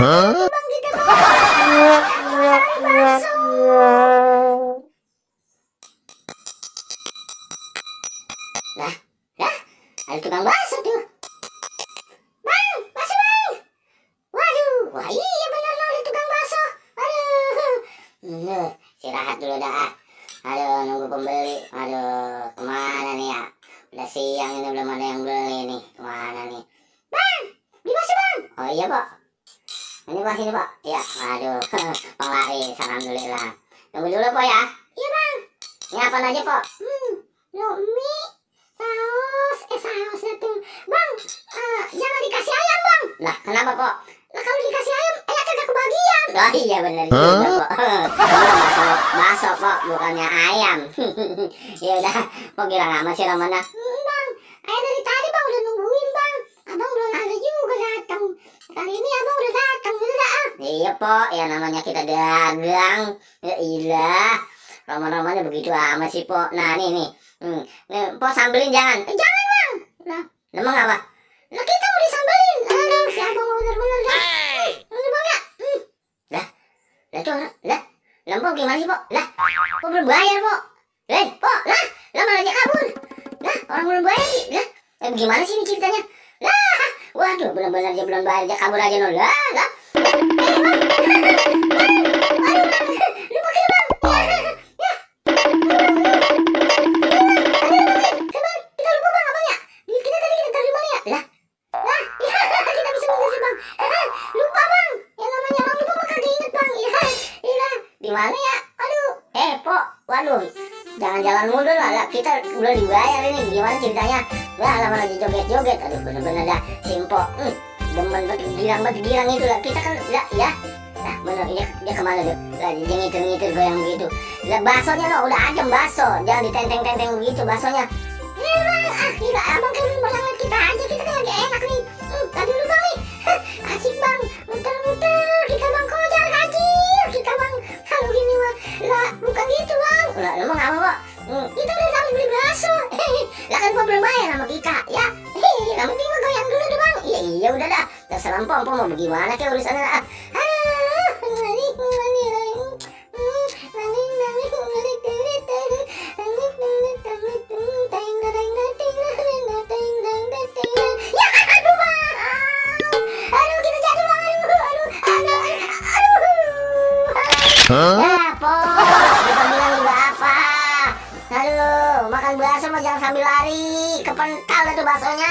Bang kita bang bakso. Lah, ada tukang bakso tuh. Bang, bakso bang. Waduh, wah iya benar loh ada tukang bakso. Aduh, istirahat dulu dah. Aduh, nunggu pembeli. Aduh, kemana nih ya? Udah siang ini belum ada yang beli nih. Kemana nih? Bang, di bakso bang. Oh iya pak. Ini pak sini pak. Ya, aduh, penglaris. Alhamdulillah. Tunggu dulu pak ya. Iya bang. Ini apa aja pak? Mie, saus itu. Bang, jangan dikasih ayam bang. Lah kenapa pak? Lah kalau dikasih ayam, kagak kebagian. Oh iya bener juga pak. Bakso pak, bukannya ayam. Ya udah, kok kira amat sih Ramana? Bang, dari tadi bang udah nungguin bang. Abang belum ada juga datang. Kali ini abang udah datang juga dah. Iya pak, ya namanya kita dagang. Ya ilah, Roman-romannya begitu amat sih pak. Nah nih. Nih, po sambelin jangan. Jangan bang. Nah, emang apa? Nah kita mau disambelin. Aduh, si abang bener-bener dah. Ini bang ya. Lah tuh, lah po gimana sih po? Lah, po belum bayar po. Po, lah malah aja kabur. Lah, orang belum bayar sih. Lah, gimana sih ini ceritanya? Lah, waduh, bener-bener dia belum bayar, dia kabur aja no. Lah. Gimana ya? Aduh, po, waduh, jangan jalan mundur lah, kita belum dibayar ini, gimana ceritanya? Lah, lama lagi joget-joget, aduh bener-bener dah, simpo, demen banget girang itu lah, kita kan, ya, nah bener, dia kemana tuh? Lah, dia ngitir goyang begitu, lah baksonya no, udah ajam bakso, jangan ditenteng-tenteng begitu baksonya. Ya bang, gila, abang kan malah kita aja, kita kan lagi enak nih, tadi dulu bang nih, asik bang, muter-muter, kita bang kojar kacir, kita bang. Kalau gini mah, lah bukan gitu bang. Lah emang apa pak? Kita udah tahu beli bakso. Lah kan po belum bayar sama kita, ya. Yang penting mah goyang dulu deh bang. Iya udah dah. Terserah po mau bagaimana ke urusannya. Ya, po, kita bilang juga apa? Aduh, makan bakso mah jangan sambil lari, kepental itu baksonya.